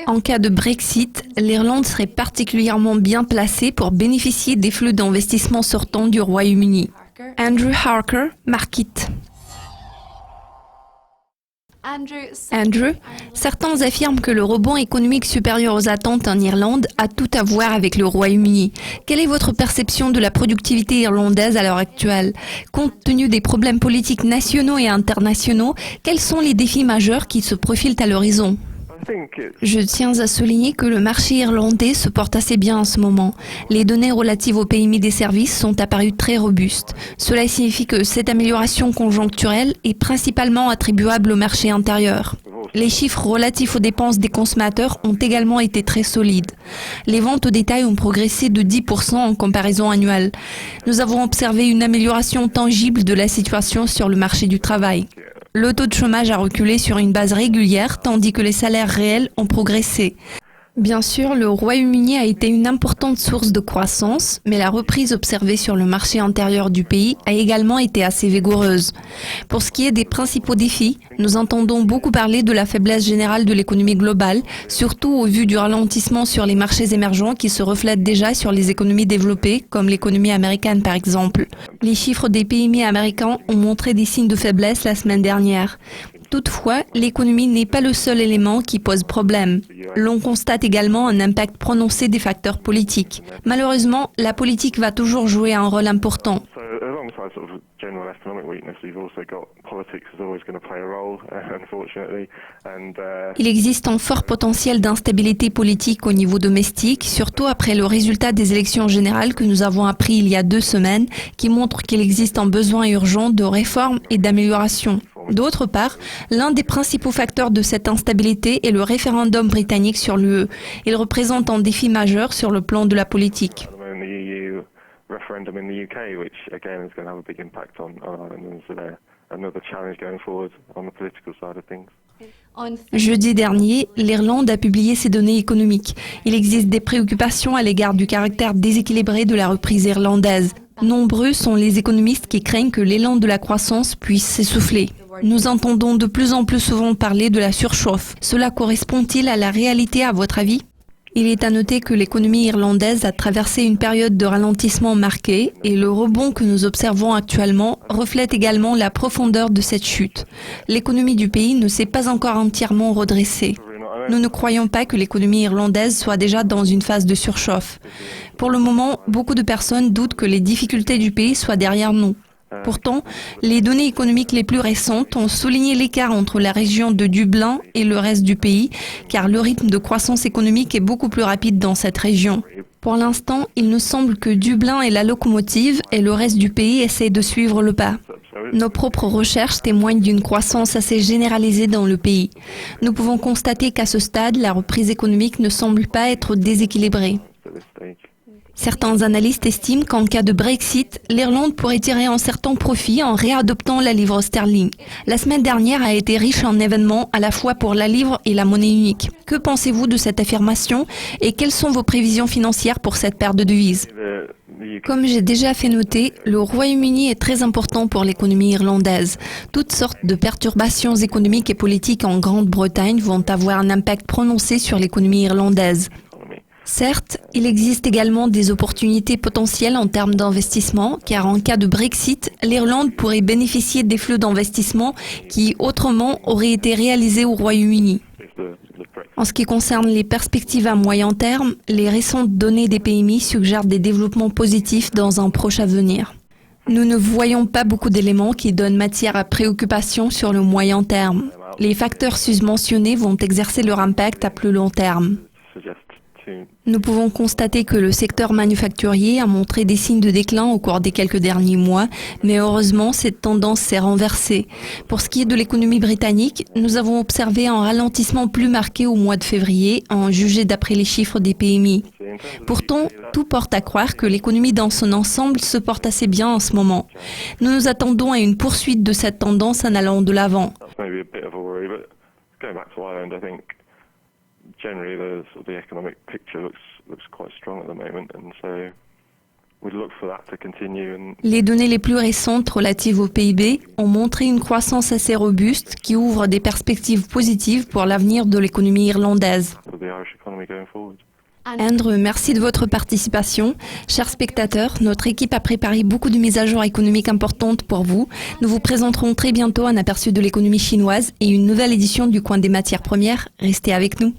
En cas de Brexit, l'Irlande serait particulièrement bien placée pour bénéficier des flux d'investissement sortants du Royaume-Uni. Andrew Harker, Markit. Andrew, certains affirment que le rebond économique supérieur aux attentes en Irlande a tout à voir avec le Royaume-Uni. Quelle est votre perception de la productivité irlandaise à l'heure actuelle? Compte tenu des problèmes politiques nationaux et internationaux, quels sont les défis majeurs qui se profilent à l'horizon? Je tiens à souligner que le marché irlandais se porte assez bien en ce moment. Les données relatives au PMI des services sont apparues très robustes. Cela signifie que cette amélioration conjoncturelle est principalement attribuable au marché intérieur. Les chiffres relatifs aux dépenses des consommateurs ont également été très solides. Les ventes au détail ont progressé de 10% en comparaison annuelle. Nous avons observé une amélioration tangible de la situation sur le marché du travail. Le taux de chômage a reculé sur une base régulière, tandis que les salaires réels ont progressé. Bien sûr, le Royaume-Uni a été une importante source de croissance, mais la reprise observée sur le marché intérieur du pays a également été assez vigoureuse. Pour ce qui est des principaux défis, nous entendons beaucoup parler de la faiblesse générale de l'économie globale, surtout au vu du ralentissement sur les marchés émergents qui se reflètent déjà sur les économies développées, comme l'économie américaine par exemple. Les chiffres des PMI américains ont montré des signes de faiblesse la semaine dernière. Toutefois, l'économie n'est pas le seul élément qui pose problème. L'on constate également un impact prononcé des facteurs politiques. Malheureusement, la politique va toujours jouer un rôle important. Il existe un fort potentiel d'instabilité politique au niveau domestique, surtout après le résultat des élections générales que nous avons appris il y a 2 semaines, qui montre qu'il existe un besoin urgent de réforme et d'amélioration. D'autre part, l'un des principaux facteurs de cette instabilité est le référendum britannique sur l'UE. Il représente un défi majeur sur le plan de la politique. Jeudi dernier, l'Irlande a publié ses données économiques. Il existe des préoccupations à l'égard du caractère déséquilibré de la reprise irlandaise. Nombreux sont les économistes qui craignent que l'élan de la croissance puisse s'essouffler. Nous entendons de plus en plus souvent parler de la surchauffe. Cela correspond-il à la réalité à votre avis? Il est à noter que l'économie irlandaise a traversé une période de ralentissement marquée et le rebond que nous observons actuellement reflète également la profondeur de cette chute. L'économie du pays ne s'est pas encore entièrement redressée. Nous ne croyons pas que l'économie irlandaise soit déjà dans une phase de surchauffe. Pour le moment, beaucoup de personnes doutent que les difficultés du pays soient derrière nous. Pourtant, les données économiques les plus récentes ont souligné l'écart entre la région de Dublin et le reste du pays, car le rythme de croissance économique est beaucoup plus rapide dans cette région. Pour l'instant, il nous semble que Dublin est la locomotive et le reste du pays essaie de suivre le pas. Nos propres recherches témoignent d'une croissance assez généralisée dans le pays. Nous pouvons constater qu'à ce stade, la reprise économique ne semble pas être déséquilibrée. Certains analystes estiment qu'en cas de Brexit, l'Irlande pourrait tirer un certain profit en réadoptant la livre sterling. La semaine dernière a été riche en événements à la fois pour la livre et la monnaie unique. Que pensez-vous de cette affirmation et quelles sont vos prévisions financières pour cette paire de devises? Comme j'ai déjà fait noter, le Royaume-Uni est très important pour l'économie irlandaise. Toutes sortes de perturbations économiques et politiques en Grande-Bretagne vont avoir un impact prononcé sur l'économie irlandaise. Certes, il existe également des opportunités potentielles en termes d'investissement, car en cas de Brexit, l'Irlande pourrait bénéficier des flux d'investissement qui, autrement, auraient été réalisés au Royaume-Uni. En ce qui concerne les perspectives à moyen terme, les récentes données des PMI suggèrent des développements positifs dans un proche avenir. Nous ne voyons pas beaucoup d'éléments qui donnent matière à préoccupation sur le moyen terme. Les facteurs susmentionnés vont exercer leur impact à plus long terme. Nous pouvons constater que le secteur manufacturier a montré des signes de déclin au cours des quelques derniers mois, mais heureusement, cette tendance s'est renversée. Pour ce qui est de l'économie britannique, nous avons observé un ralentissement plus marqué au mois de février, en jugé d'après les chiffres des PMI. Pourtant, tout porte à croire que l'économie dans son ensemble se porte assez bien en ce moment. Nous nous attendons à une poursuite de cette tendance en allant de l'avant. Generally, the economic picture looks quite strong at the moment, and so we'd look for that to continue. Les données les plus récentes relatives au PIB ont montré une croissance assez robuste qui ouvre des perspectives positives pour l'avenir de l'économie irlandaise. of the Irish economy going forward. Endre, merci de votre participation. Chers spectateurs, notre équipe a préparé beaucoup de mises à jour économiques importantes pour vous. Nous vous présenterons très bientôt un aperçu de l'économie chinoise et une nouvelle édition du Coin des matières premières. Restez avec nous.